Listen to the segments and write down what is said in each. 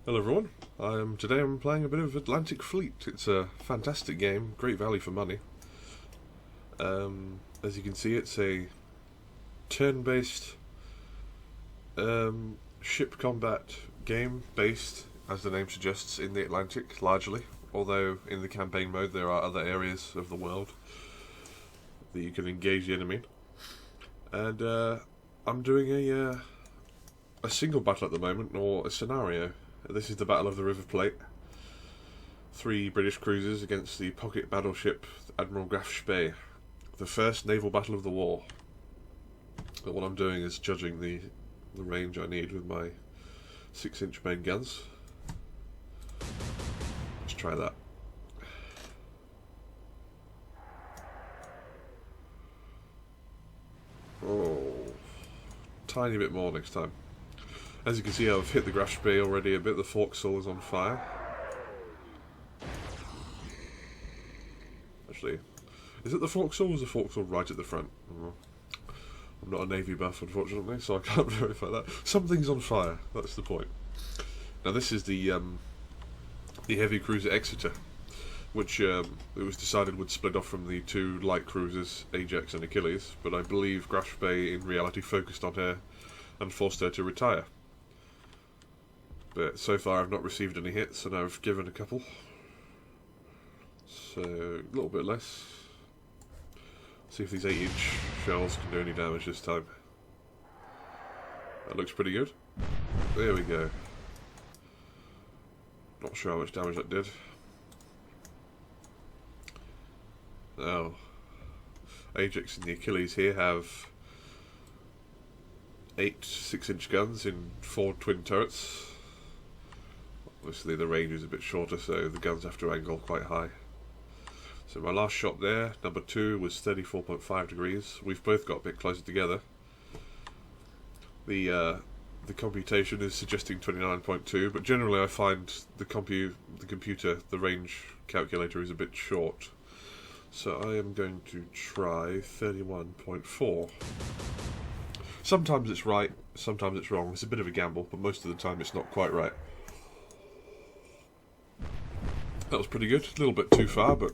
Hello everyone, today I'm playing a bit of Atlantic Fleet. It's a fantastic game, great value for money. As you can see, it's a turn-based ship combat game based, as the name suggests, in the Atlantic largely, although in the campaign mode there are other areas of the world that you can engage the enemy in. And I'm doing a single battle at the moment, or a scenario. This is the Battle of the River Plate. 3 British cruisers against the pocket battleship Admiral Graf Spee. The first naval battle of the war. But what I'm doing is judging the range I need with my 6-inch main guns. Let's try that. Oh, tiny bit more next time. As you can see, I've hit the Graf Spee already a bit. The forecastle is on fire. Actually, is it the forecastle or is the forecastle right at the front? I'm not a Navy buff, unfortunately, so I can't verify that. Something's on fire, that's the point. Now this is the heavy cruiser Exeter, which it was decided would split off from the 2 light cruisers, Ajax and Achilles, but I believe Graf Spee in reality focused on her and forced her to retire. But so far I've not received any hits, and I've given a couple. So, a little bit less. See if these 8-inch shells can do any damage this time. That looks pretty good. There we go. Not sure how much damage that did. Now, Ajax and the Achilles here have 8 6-inch guns in 4 twin turrets. Obviously the range is a bit shorter, so the guns have to angle quite high. So my last shot there, number 2, was 34.5 degrees. We've both got a bit closer together. The computation is suggesting 29.2, but generally I find the range calculator is a bit short. So I am going to try 31.4. Sometimes it's right, sometimes it's wrong. It's a bit of a gamble, but most of the time it's not quite right. That was pretty good. A little bit too far, but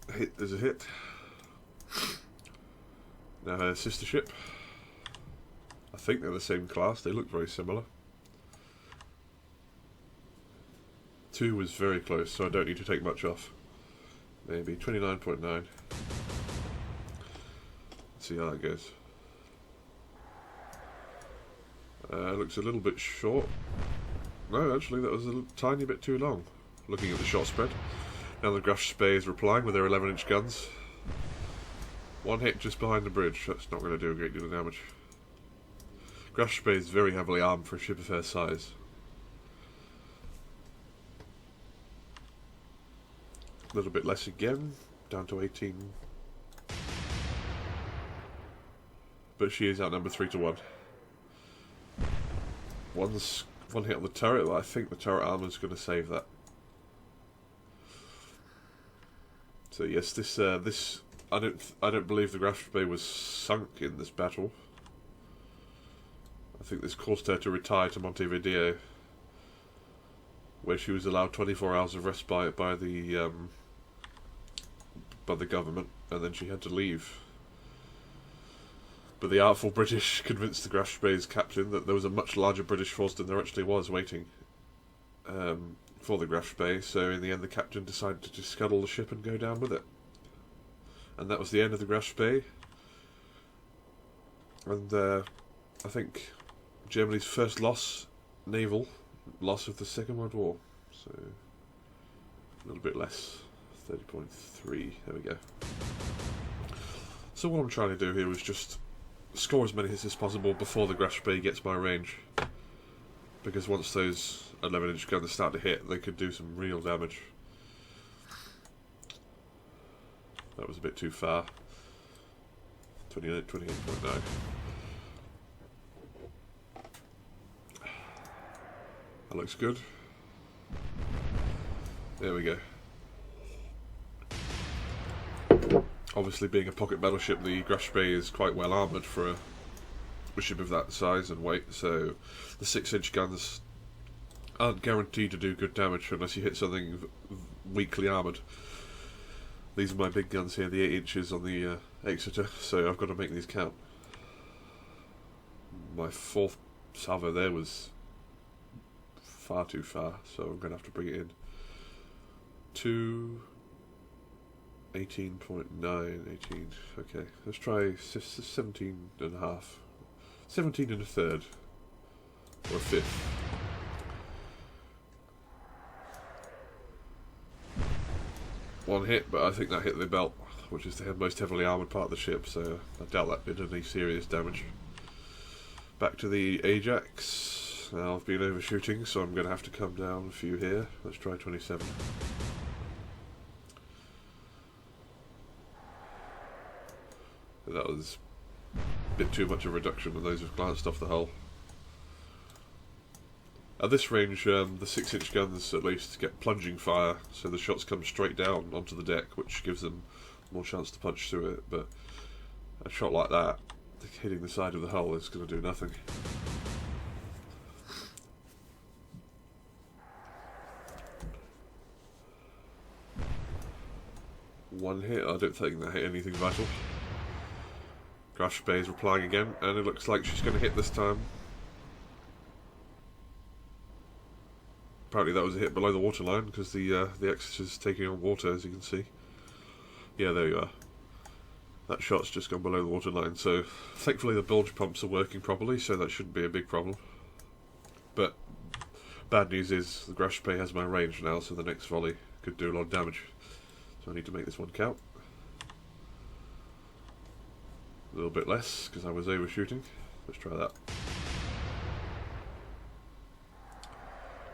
a hit is a hit. Now her sister ship. I think they're the same class. They look very similar. 2 was very close, so I don't need to take much off. Maybe 29.9. Let's see how that goes. Looks a little bit short. No, actually that was a tiny bit too long. Looking at the shot spread. Now the Graf Spee is replying with their 11-inch guns. 1 hit just behind the bridge. That's not going to do a great deal of damage. Graf Spee is very heavily armed for a ship of her size. A little bit less again, down to 18. But she is outnumbered 3-1. One hit on the turret, but I think the turret armor is going to save that. So yes, this I don't believe the Graf Spee was sunk in this battle. I think this caused her to retire to Montevideo, where she was allowed 24 hours of respite by the government, and then she had to leave. But the artful British convinced the Graf Spee's captain that there was a much larger British force than there actually was waiting for the Graf Spee, so in the end the captain decided to just scuttle the ship and go down with it. And that was the end of the Graf Spee. And I think Germany's first naval loss of the Second World War. So a little bit less, 30.3, there we go. So what I'm trying to do here is just score as many hits as possible before the Graf Spee gets my range. Because once those 11-inch guns start to hit, they could do some real damage. That was a bit too far. 28.9. That looks good. There we go. Obviously, being a pocket battleship, the Graf Spee is quite well armoured for a ship of that size and weight, so the 6-inch guns aren't guaranteed to do good damage unless you hit something weakly armoured. These are my big guns here, the 8 inches on the Exeter, so I've got to make these count. My 4th salvo there was far too far, so I'm going to have to bring it in to 18.9, 18, okay, let's try 17 and a half, 17 and a third, or a fifth. One hit, but I think that hit the belt, which is the most heavily armoured part of the ship, so I doubt that did any serious damage. Back to the Ajax. Now I've been overshooting, so I'm going to have to come down a few here. Let's try 27. That was a bit too much of a reduction, and those have glanced off the hull. At this range, the 6-inch guns at least get plunging fire, so the shots come straight down onto the deck, which gives them more chance to punch through it, but a shot like that, hitting the side of the hull, is going to do nothing. One hit, I don't think that hit anything vital. Graf Spee is replying again, and it looks like she's going to hit this time. Apparently that was a hit below the waterline, because the Exeter's taking on water, as you can see. Yeah, there you are. That shot's just gone below the waterline, so thankfully the bilge pumps are working properly, so that shouldn't be a big problem. But bad news is the Graf Spee has my range now, so the next volley could do a lot of damage. So I need to make this one count. A little bit less, because I was overshooting. Let's try that.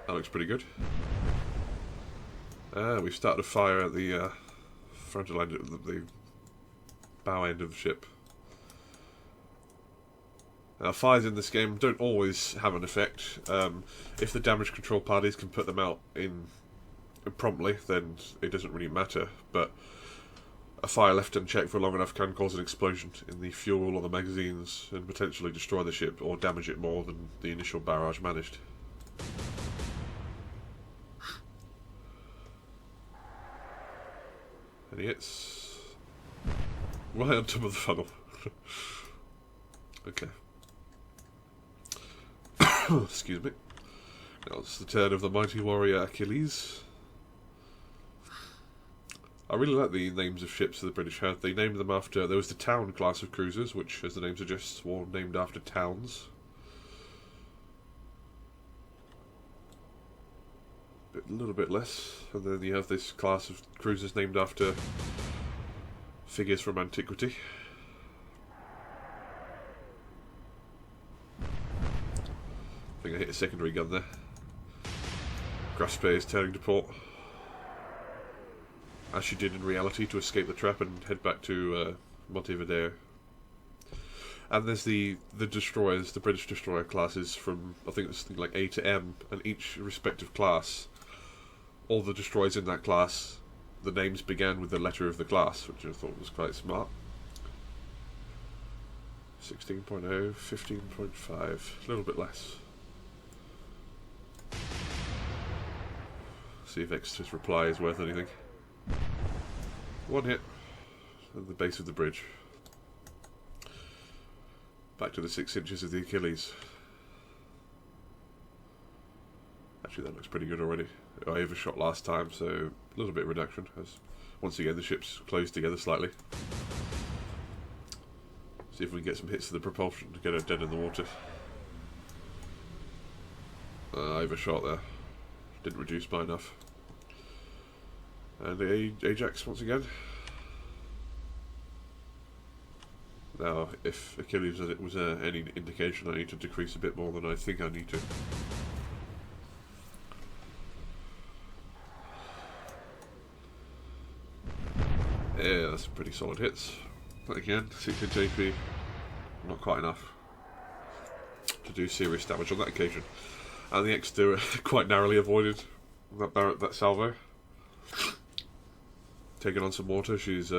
That looks pretty good. We've started a fire at the frontal end of the bow end of the ship. Now, fires in this game don't always have an effect. If the damage control parties can put them out in promptly, then it doesn't really matter. But a fire left unchecked for long enough can cause an explosion in the fuel or the magazines and potentially destroy the ship or damage it more than the initial barrage managed. And he hits right on top of the funnel. Okay. Excuse me. Now it's the turn of the mighty warrior Achilles. I really like the names of ships that the British had. They named them after... There was the Town class of cruisers, which, as the name suggests, were named after towns. A little bit less. And then you have this class of cruisers named after figures from antiquity. I think I hit a secondary gun there. Graf Spee is turning to port, as she did in reality, to escape the trap and head back to Montevideo. And there's the destroyers, the British destroyer classes from, I think it's like A to M, and each respective class, all the destroyers in that class, the names began with the letter of the class, which I thought was quite smart. 16.0, 15.5, a little bit less. See if Exeter's reply is worth anything. One hit at the base of the bridge. Back to the 6 inches of the Achilles. Actually, that looks pretty good already. I overshot last time, so a little bit of reduction, as once again the ship's closed together slightly. See if we can get some hits to the propulsion to get her dead in the water. I overshot there. Didn't reduce by enough. And the Ajax once again. Now, if Achilles was any indication, I need to decrease a bit more than I think I need to. Yeah, that's some pretty solid hits. But again, 6-inch AP, not quite enough to do serious damage on that occasion. And the Exeter quite narrowly avoided that salvo. Taking on some water, she's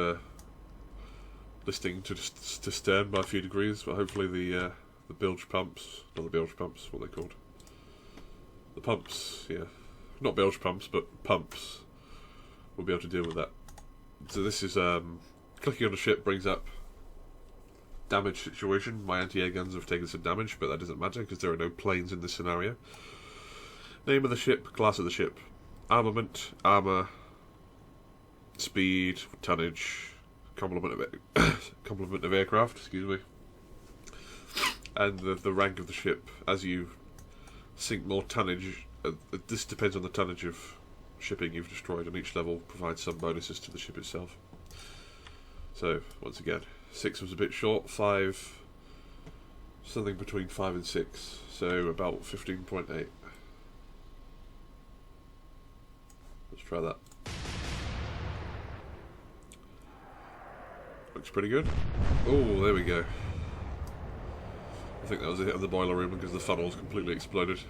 listing to stern by a few degrees, but hopefully the bilge pumps, not the bilge pumps, what are they called? The pumps, yeah. Not bilge pumps, but pumps will be able to deal with that. So this is, clicking on the ship brings up damage situation. My anti-air guns have taken some damage, but that doesn't matter because there are no planes in this scenario. Name of the ship, class of the ship, armament, armour, speed, tonnage, complement of aircraft, excuse me, and the rank of the ship. As you sink more tonnage, this depends on the tonnage of shipping you've destroyed, and each level provides some bonuses to the ship itself. So, once again, 6 was a bit short, 5, something between 5 and 6, so about 15.8. Let's try that. Looks pretty good. Oh, there we go. I think that was a hit on the boiler room because the funnel's completely exploded.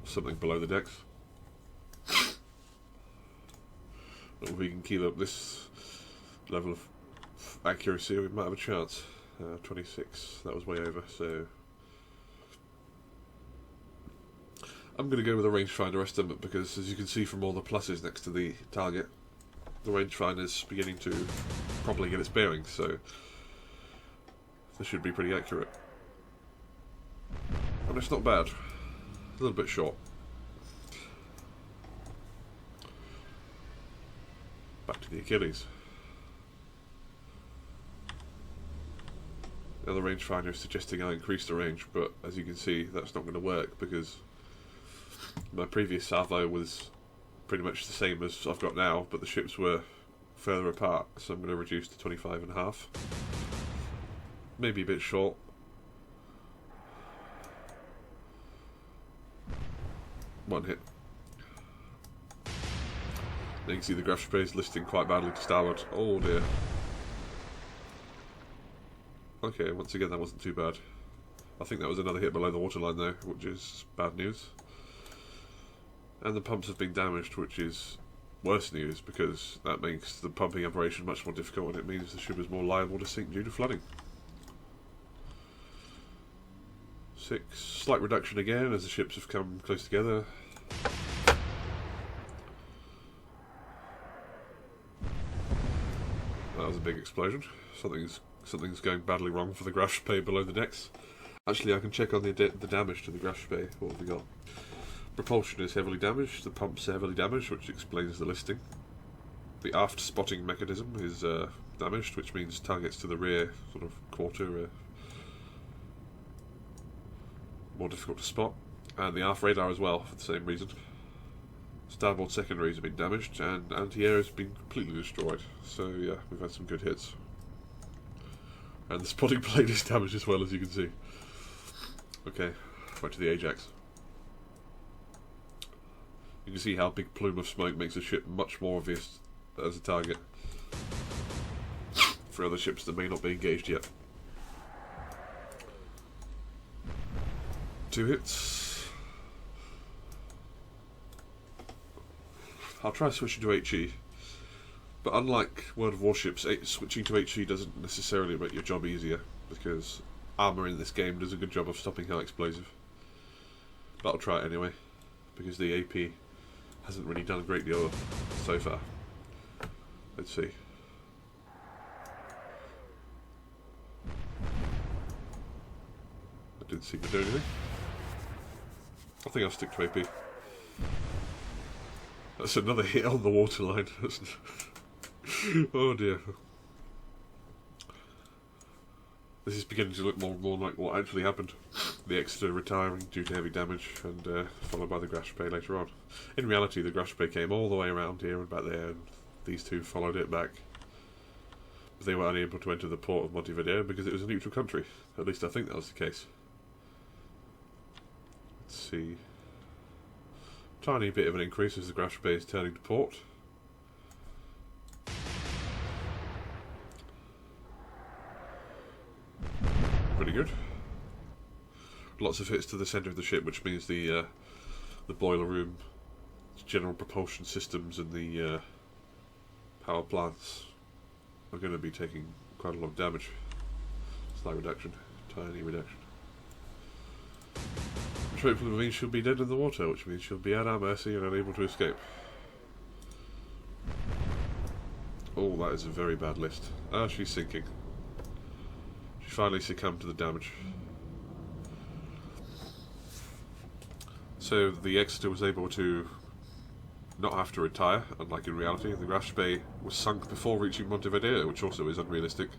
Something below the decks. If we can keep up this level of accuracy, we might have a chance. 26, that was way over, so I'm going to go with a rangefinder estimate because, as you can see from all the pluses next to the target, the rangefinder is beginning to properly get its bearings, so this should be pretty accurate. And it's not bad. A little bit short. Back to the Achilles. Now the rangefinder is suggesting I increase the range, but as you can see, that's not going to work because my previous salvo was pretty much the same as I've got now, but the ships were further apart, so I'm going to reduce to 25.5. Maybe a bit short. One hit. You can see the Graf is listing quite badly to starboard. Oh dear. Okay, once again that wasn't too bad. I think that was another hit below the waterline though, which is bad news. And the pumps have been damaged, which is worse news because that makes the pumping operation much more difficult and it means the ship is more liable to sink due to flooding. 6, slight reduction again as the ships have come close together. That was a big explosion. Something's going badly wrong for the Graf below the decks. Actually, I can check on the damage to the Graf. What have we got? Propulsion is heavily damaged. The pumps are heavily damaged, which explains the listing. The aft spotting mechanism is damaged, which means targets to the rear sort of quarter are more difficult to spot. And the aft radar as well, for the same reason. Starboard secondaries have been damaged, and anti-air has been completely destroyed. So yeah, we've had some good hits. And the spotting blade is damaged as well, as you can see. Okay, back to the Ajax. You can see how a big plume of smoke makes the ship much more obvious as a target for other ships that may not be engaged yet. 2 hits. I'll try switching to HE, but unlike World of Warships, switching to HE doesn't necessarily make your job easier, because armour in this game does a good job of stopping high explosive. But I'll try it anyway, because the AP hasn't really done a great deal so far. Let's see. That didn't seem to do anything. I think I'll stick to AP. That's another hit on the waterline. Oh dear. This is beginning to look more and more like what actually happened. The Exeter retiring due to heavy damage, and followed by the Graf later on. In reality, the Graf came all the way around here and back there, and these two followed it back. But they were unable to enter the port of Montevideo because it was a neutral country. At least I think that was the case. Let's see. Tiny bit of an increase as the Graf is turning to port. Pretty good. Lots of hits to the centre of the ship, which means the boiler room, general propulsion systems, and the power plants are going to be taking quite a lot of damage. Slight reduction, tiny reduction. I'm hopefully means she'll be dead in the water, which means she'll be at our mercy and unable to escape. Oh, that is a very bad list. Ah, she's sinking. She finally succumbed to the damage. So the Exeter was able to not have to retire, unlike in reality. The Graf Spee was sunk before reaching Montevideo, which also is unrealistic.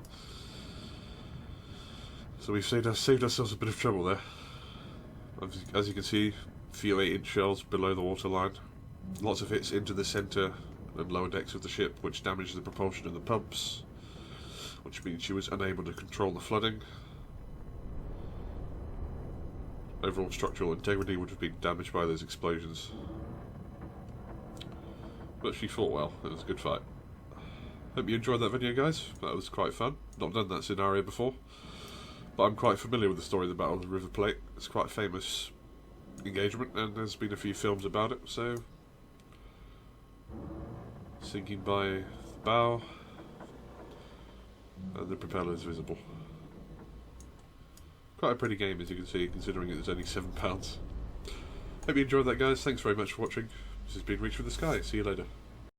So we've saved ourselves a bit of trouble there. As you can see, few 8-inch shells below the waterline. Lots of hits into the centre and lower decks of the ship, which damaged the propulsion of the pumps, which means she was unable to control the flooding. Overall structural integrity would have been damaged by those explosions. But she fought well. It was a good fight. Hope you enjoyed that video, guys. That was quite fun. Not done that scenario before, but I'm quite familiar with the story of the Battle of the River Plate. It's quite a famous engagement, and there's been a few films about it, so... Sinking by the bow, and the propeller is visible. Quite a pretty game, as you can see, considering it was only £7. Hope you enjoyed that, guys. Thanks very much for watching. This has been Reach for the Sky. See you later.